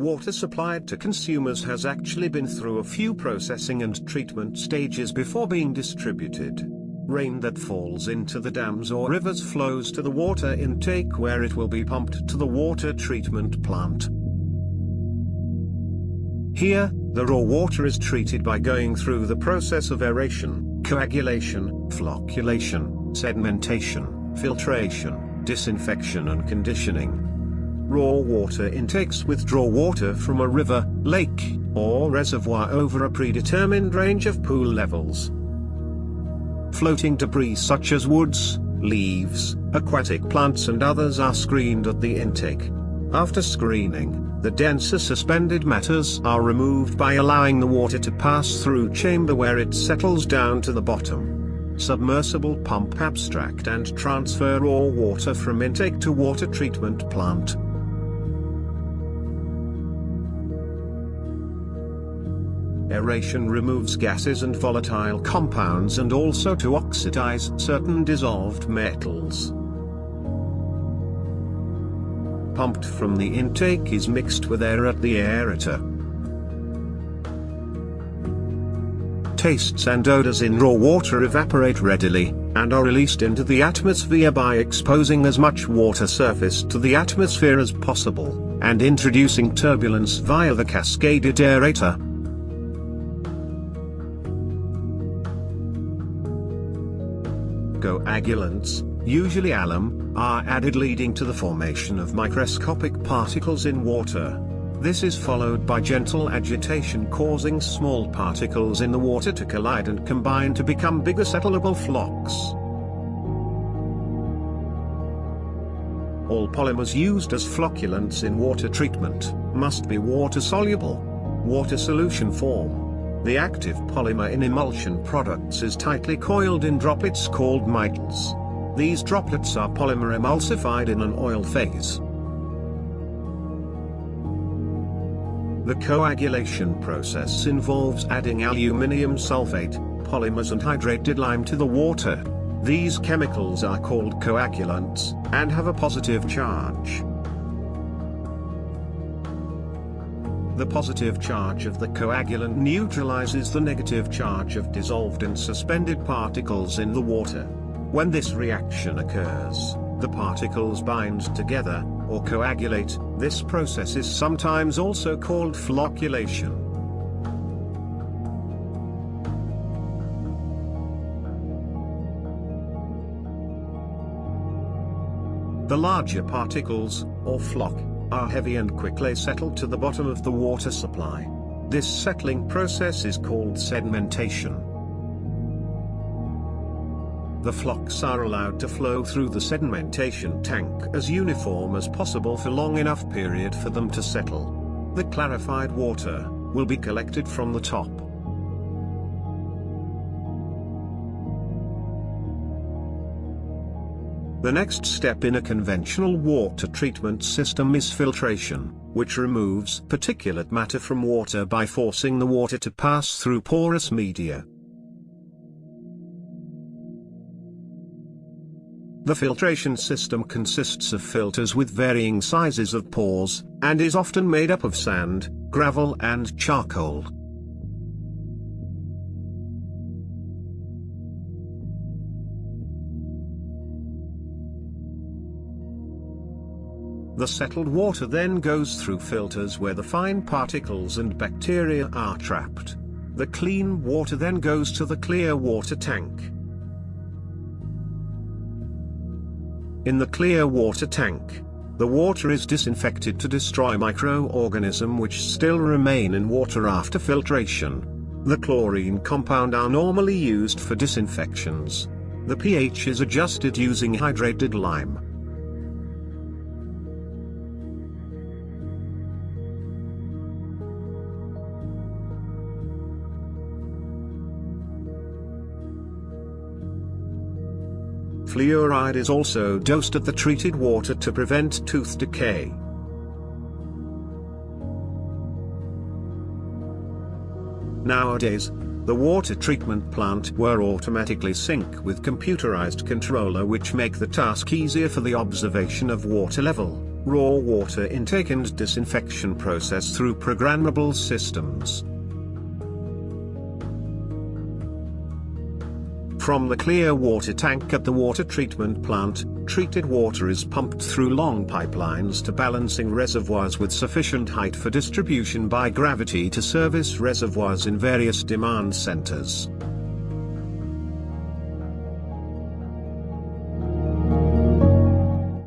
water supplied to consumers has actually been through a few processing and treatment stages before being distributed. Rain that falls into the dams or rivers flows to the water intake where it will be pumped to the water treatment plant. Here, the raw water is treated by going through the process of aeration, coagulation, flocculation, sedimentation, filtration, disinfection and conditioning. Raw water intakes withdraw water from a river, lake, or reservoir over a predetermined range of pool levels. Floating debris such as woods, leaves, aquatic plants and others are screened at the intake. After screening, the denser suspended matters are removed by allowing the water to pass through chamber where it settles down to the bottom. Submersible pump abstract and transfer raw water from intake to water treatment plant. Aeration removes gases and volatile compounds and also to oxidize certain dissolved metals. Pumped from the intake is mixed with air at the aerator. Tastes and odors in raw water evaporate readily, and are released into the atmosphere by exposing as much water surface to the atmosphere as possible, and introducing turbulence via the cascaded aerator. Coagulants, usually alum, are added leading to the formation of microscopic particles in water. This is followed by gentle agitation causing small particles in the water to collide and combine to become bigger settlable flocks. All polymers used as flocculants in water treatment must be water-soluble, water solution form. The active polymer in emulsion products is tightly coiled in droplets called micelles. These droplets are polymer emulsified in an oil phase. The coagulation process involves adding aluminium sulfate, polymers and hydrated lime to the water. These chemicals are called coagulants, and have a positive charge. The positive charge of the coagulant neutralizes the negative charge of dissolved and suspended particles in the water. When this reaction occurs, the particles bind together, or coagulate. This process is sometimes also called flocculation. The larger particles, or floc, are heavy and quickly settle to the bottom of the water supply. This settling process is called sedimentation. The flocks are allowed to flow through the sedimentation tank as uniform as possible for long enough period for them to settle. The clarified water will be collected from the top. The next step in a conventional water treatment system is filtration, which removes particulate matter from water by forcing the water to pass through porous media. The filtration system consists of filters with varying sizes of pores, and is often made up of sand, gravel and charcoal. The settled water then goes through filters where the fine particles and bacteria are trapped. The clean water then goes to the clear water tank. In the clear water tank, the water is disinfected to destroy microorganisms which still remain in water after filtration. The chlorine compound are normally used for disinfections. The pH is adjusted using hydrated lime. Fluoride is also dosed at the treated water to prevent tooth decay. Nowadays, the water treatment plant were automatically sync with computerized controller which make the task easier for the observation of water level, raw water intake and disinfection process through programmable systems. From the clear water tank at the water treatment plant, treated water is pumped through long pipelines to balancing reservoirs with sufficient height for distribution by gravity to service reservoirs in various demand centers.